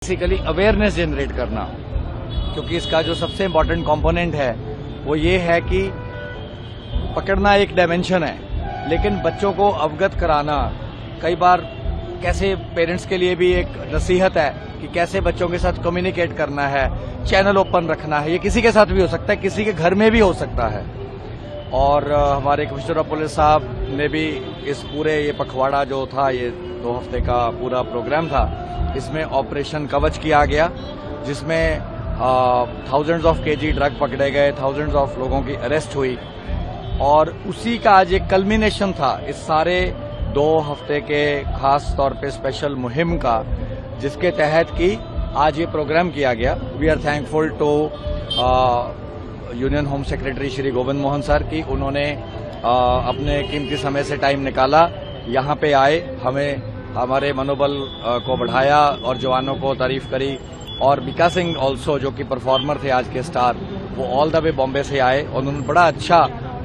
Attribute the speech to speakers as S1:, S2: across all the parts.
S1: Basically awareness generate करना, क्योंकि इसका जो सबसे इम्पोर्टेंट कंपोनेंट है वो ये है कि पकड़ना एक डायमेंशन है, लेकिन बच्चों को अवगत कराना कई बार कैसे पेरेंट्स के लिए भी एक नसीहत है कि कैसे बच्चों के साथ कम्युनिकेट करना है, चैनल ओपन रखना है। ये किसी के साथ भी हो सकता है, किसी के घर में भी हो सकता है। और हमारे कमिश्नर ऑफ पुलिस साहब ने भी इस पूरे ये पखवाड़ा जो था, ये 2 हफ्ते का पूरा प्रोग्राम था, इसमें ऑपरेशन कवच किया गया, जिसमें थाउजेंड्स ऑफ केजी ड्रग पकड़े गए, थाउजेंड्स ऑफ लोगों की अरेस्ट हुई। और उसी का आज एक कल्मिनेशन था इस सारे 2 हफ्ते के खास तौर पे स्पेशल मुहिम का, जिसके तहत कि आज ये प्रोग्राम किया गया। We are thankful to union home secretary Shri Govind Mohan sir की उन्होंने अपने कीमती समय से टाइम निकाला, यहाँ पे आए, हमें हमारे मनोबल को बढ़ाया और जवानों को तारीफ करी। और बीका सिंह ऑल्सो, जो कि परफॉर्मर थे आज के स्टार, वो ऑल द वे बॉम्बे से आए और उन्होंने बड़ा अच्छा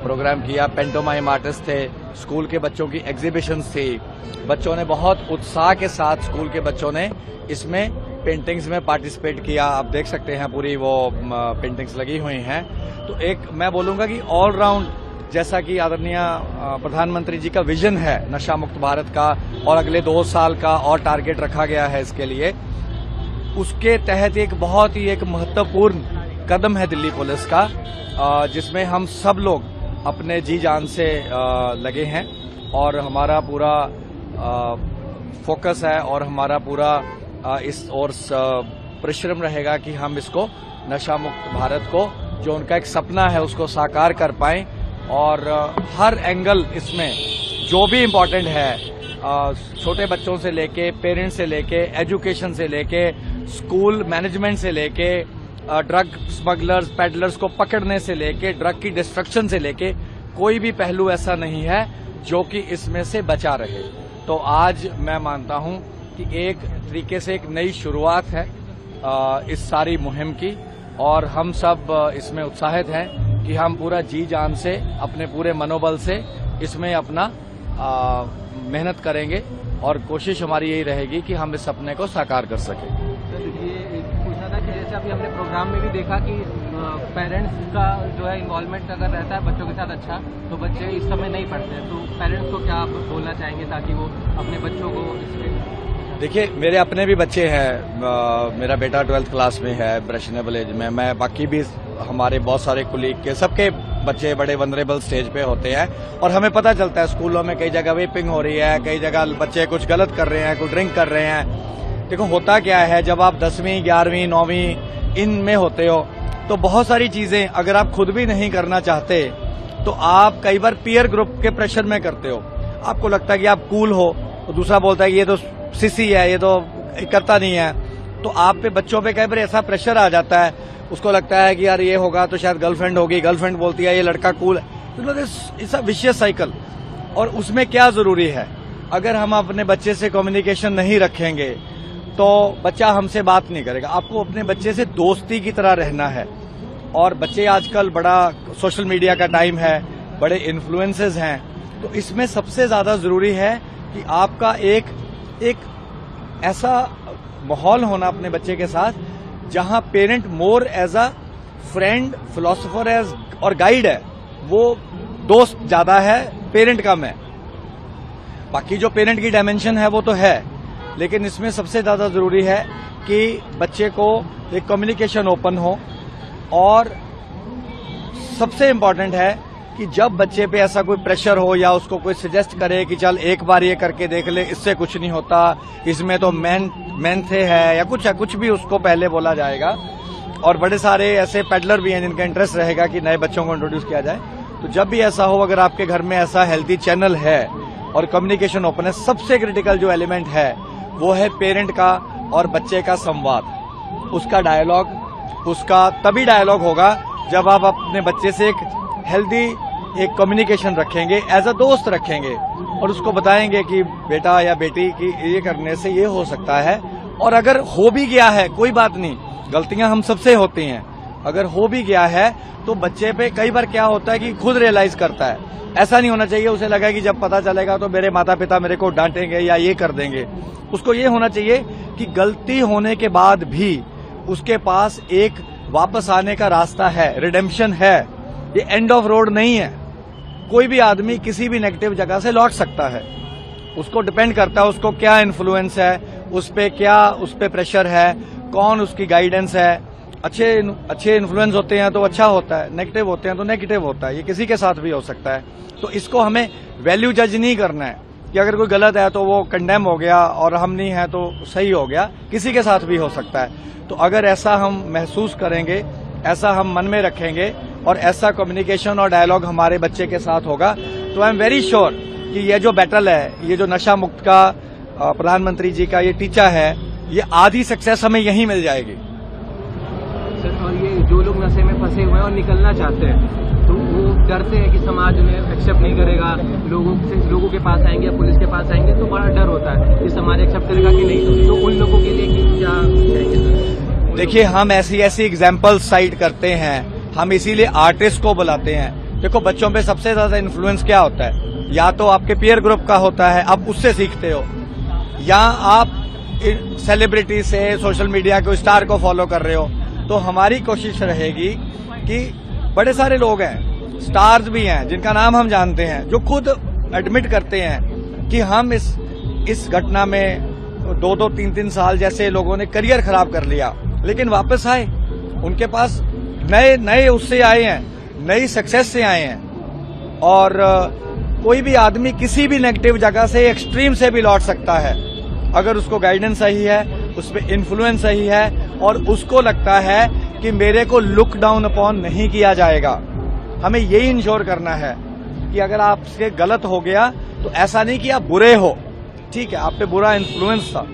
S1: प्रोग्राम किया। पेंटोमाइम आर्टिस्ट थे, स्कूल के बच्चों की एग्जीबिशंस थी, बच्चों ने बहुत उत्साह के साथ, स्कूल के बच्चों ने इसमें पेंटिंग्स में पार्टिसिपेट किया। आप देख सकते हैं पूरी वो पेंटिंग्स लगी हुई हैं। तो एक मैं बोलूंगा कि ऑलराउंड, जैसा कि आदरणीय प्रधानमंत्री जी का विजन है नशा मुक्त भारत का, और अगले 2 साल का और टारगेट रखा गया है इसके लिए, उसके तहत एक बहुत ही एक महत्वपूर्ण कदम है दिल्ली पुलिस का, जिसमें हम सब लोग अपने जी जान से लगे हैं। और हमारा पूरा फोकस है और हमारा पूरा इस ओर परिश्रम रहेगा कि हम इसको नशा मुक्त भारत को, जो उनका एक सपना है, उसको साकार कर पाएं। और हर एंगल इसमें जो भी इम्पोर्टेंट है, छोटे बच्चों से लेके, पेरेंट्स से लेके, एजुकेशन से लेके, स्कूल मैनेजमेंट से लेके, ड्रग स्मगलर्स, पेडलर्स को पकड़ने से लेके, ड्रग की डिस्ट्रक्शन से लेके, कोई भी पहलू ऐसा नहीं है जो कि इसमें से बचा रहे। तो आज मैं मानता हूं कि एक तरीके से एक नई शुरुआत है इस सारी मुहिम की, और हम सब इसमें उत्साहित हैं कि हम पूरा जी जान से, अपने पूरे मनोबल से इसमें अपना मेहनत करेंगे, और कोशिश हमारी यही रहेगी कि हम इस सपने को साकार कर सकें।
S2: ये पूछना था कि जैसे अभी हमने प्रोग्राम में भी देखा कि पेरेंट्स का जो है इन्वॉल्वमेंट अगर रहता है बच्चों के साथ अच्छा, तो बच्चे इस समय नहीं पढ़ते। तो पेरेंट्स को क्या आप बोलना चाहेंगे ताकि वो अपने बच्चों को इसमें?
S1: देखिए, मेरे अपने भी बच्चे हैं, मेरा बेटा 12th क्लास में है, इम्प्रेशनेबल एज में। मैं बाकी भी हमारे बहुत सारे कुलीग के, सबके बच्चे बड़े वनरेबल स्टेज पे होते हैं, और हमें पता चलता है स्कूलों में कई जगह वेपिंग हो रही है, कई जगह बच्चे कुछ गलत कर रहे हैं, कुछ ड्रिंक कर रहे हैं। देखो, होता क्या है, जब आप 10वीं 11वीं 9वीं इनमें होते हो, तो बहुत सारी चीजें अगर आप खुद भी नहीं करना चाहते, तो आप कई बार पीयर ग्रुप के प्रेशर में करते हो। आपको लगता है कि आप कूल हो, तो दूसरा बोलता है कि ये तो सिसी है, ये तो करता नहीं है। तो आप पे, बच्चों पे कई बार ऐसा प्रेशर आ जाता है, उसको लगता है कि यार ये होगा तो शायद गर्लफ्रेंड होगी, गर्लफ्रेंड बोलती है ये लड़का कूल है। तो इट्स अ विशियस साइकिल। और उसमें क्या जरूरी है, अगर हम अपने बच्चे से कम्युनिकेशन नहीं रखेंगे तो बच्चा हमसे बात नहीं करेगा। आपको अपने बच्चे से दोस्ती की तरह रहना है। और बच्चे आजकल, बड़ा सोशल मीडिया का टाइम है, बड़े इन्फ्लुएंसेस हैं, तो इसमें सबसे ज्यादा जरूरी है कि आपका एक ऐसा माहौल होना अपने बच्चे के साथ, जहां parent more as a friend, philosopher as और गाइड है। वो दोस्त ज्यादा है, पेरेंट कम है। बाकी जो पेरेंट की डायमेंशन है वो तो है, लेकिन इसमें सबसे ज्यादा जरूरी है कि बच्चे को एक कम्युनिकेशन ओपन हो। और सबसे इम्पोर्टेंट है कि जब बच्चे पे ऐसा कोई प्रेशर हो, या उसको कोई सजेस्ट करे कि चल एक बार ये करके देख ले, इससे कुछ नहीं होता, इसमें तो मेंथे है या कुछ भी उसको पहले बोला जाएगा। और बड़े सारे ऐसे पेडलर भी हैं जिनका इंटरेस्ट रहेगा कि नए बच्चों को इंट्रोड्यूस किया जाए। तो जब भी ऐसा हो, अगर आपके घर में ऐसा हेल्थी चैनल है और कम्युनिकेशन ओपन है, सबसे क्रिटिकल जो एलिमेंट है वो है पेरेंट का और बच्चे का संवाद, उसका डायलॉग। उसका तभी डायलॉग होगा जब आप अपने बच्चे से एक हेल्दी एक कम्युनिकेशन रखेंगे, एज अ दोस्त रखेंगे, और उसको बताएंगे कि बेटा या बेटी की ये करने से ये हो सकता है। और अगर हो भी गया है, कोई बात नहीं, गलतियां हम सबसे होती हैं, अगर हो भी गया है तो बच्चे पे कई बार क्या होता है कि खुद रियलाइज करता है ऐसा नहीं होना चाहिए। उसे लगा कि जब पता चलेगा तो मेरे माता पिता मेरे को डांटेंगे या ये कर देंगे। उसको ये होना चाहिए कि गलती होने के बाद भी उसके पास एक वापस आने का रास्ता है, रिडेम्पशन है। ये एंड ऑफ रोड नहीं है। कोई भी आदमी किसी भी नेगेटिव जगह से लौट सकता है। उसको डिपेंड करता है उसको क्या इन्फ्लुएंस है, उस पे प्रेशर है, कौन उसकी गाइडेंस है। अच्छे इन्फ्लुएंस होते हैं तो अच्छा होता है, नेगेटिव होते हैं तो नेगेटिव होता है। ये किसी के साथ भी हो सकता है। तो इसको हमें वैल्यू जज नहीं करना है कि अगर कोई गलत है तो वो कंडेम हो गया और हम नहीं है तो सही हो गया। किसी के साथ भी हो सकता है। तो अगर ऐसा हम महसूस करेंगे, ऐसा हम मन में रखेंगे और ऐसा कम्युनिकेशन और डायलॉग हमारे बच्चे के साथ होगा तो आई एम वेरी श्योर कि ये जो बैटल है, ये जो नशा मुक्त का प्रधानमंत्री जी का ये टीचा है, ये आधी सक्सेस हमें यहीं मिल जाएगी।
S2: सर, और ये जो लोग नशे में फंसे हुए हैं और निकलना चाहते हैं तो वो डरते हैं कि समाज उन्हें एक्सेप्ट नहीं करेगा, लोगों के पास आएंगे या पुलिस के पास आएंगे तो बड़ा डर होता है कि समाज एक्सेप्ट करेगा कि नहीं। तो उन लोगों के लिए क्या कहेंगे?
S1: देखिए, हम ऐसी एग्जाम्पल साइट करते हैं, हम इसीलिए आर्टिस्ट को बुलाते हैं। देखो, बच्चों पे सबसे ज्यादा इन्फ्लुएंस क्या होता है? या तो आपके पीयर ग्रुप का होता है, आप उससे सीखते हो, या आप सेलिब्रिटी से, सोशल मीडिया के स्टार को फॉलो कर रहे हो। तो हमारी कोशिश रहेगी कि बड़े सारे लोग हैं, स्टार्स भी हैं जिनका नाम हम जानते हैं, जो खुद एडमिट करते हैं कि हम इस घटना में 2-2, 3-3 साल जैसे लोगों ने करियर खराब कर लिया, लेकिन वापस आए। उनके पास नए उससे आए हैं, नई सक्सेस से आए हैं। और कोई भी आदमी किसी भी नेगेटिव जगह से, एक्सट्रीम से भी लौट सकता है अगर उसको गाइडेंस सही है, उस पर इन्फ्लुएंस सही है और उसको लगता है कि मेरे को लुक डाउन अपॉन नहीं किया जाएगा। हमें यही इंश्योर करना है कि अगर आपसे गलत हो गया तो ऐसा नहीं कि आप बुरे हो। ठीक है, आप पे बुरा इन्फ्लुएंस था,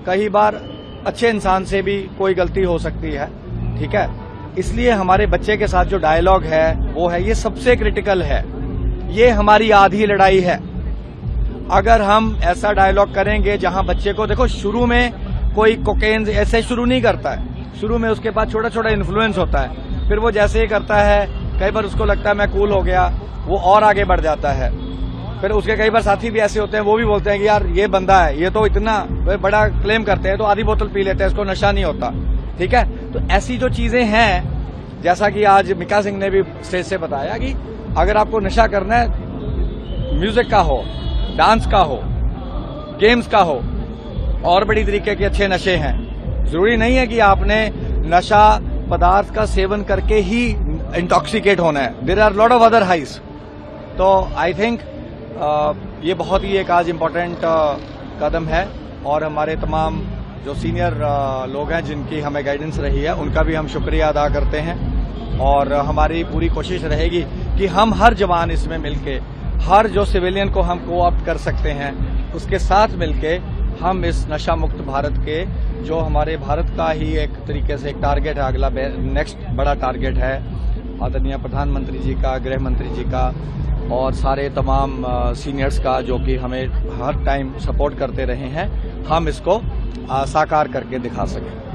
S1: कई बार अच्छे इंसान से भी कोई गलती हो सकती है। ठीक है, इसलिए हमारे बच्चे के साथ जो डायलॉग है वो है, ये सबसे क्रिटिकल है। ये हमारी आधी लड़ाई है। अगर हम ऐसा डायलॉग करेंगे जहां बच्चे को, देखो, शुरू में कोई कोकेन ऐसे शुरू नहीं करता है। शुरू में उसके पास छोटा छोटा इन्फ्लुएंस होता है, फिर वो जैसे ही करता है, कई बार उसको लगता है मैं कूल हो गया, वो और आगे बढ़ जाता है। फिर उसके कई बार साथी भी ऐसे होते हैं, वो भी बोलते हैं कि यार ये बंदा है, ये तो इतना बड़ा क्लेम करते हैं, तो आधी बोतल पी लेते हैं, इसको नशा नहीं होता। ठीक है, तो ऐसी जो चीजें हैं, जैसा कि आज मिका सिंह ने भी स्टेज से बताया कि अगर आपको नशा करना है, म्यूजिक का हो, डांस का हो, गेम्स का हो, और बड़ी तरीके के अच्छे नशे हैं। जरूरी नहीं है कि आपने नशा पदार्थ का सेवन करके ही इंटॉक्सिकेट होना है। There are lot of other highs. तो आई थिंक ये बहुत ही एक आज इम्पोर्टेंट कदम है और हमारे तमाम जो सीनियर लोग हैं जिनकी हमें गाइडेंस रही है, उनका भी हम शुक्रिया अदा करते हैं। और हमारी पूरी कोशिश रहेगी कि हम हर जवान इसमें मिलके, हर जो सिविलियन को हम कोऑप्ट कर सकते हैं, उसके साथ मिलके हम इस नशा मुक्त भारत के, जो हमारे भारत का ही एक तरीके से एक टारगेट है, अगला नेक्स्ट बड़ा टारगेट है आदरणीय प्रधानमंत्री जी का, गृह मंत्री जी का और सारे तमाम सीनियर्स का, जो कि हमें हर टाइम सपोर्ट करते रहे हैं, हम इसको साकार करके दिखा सकें।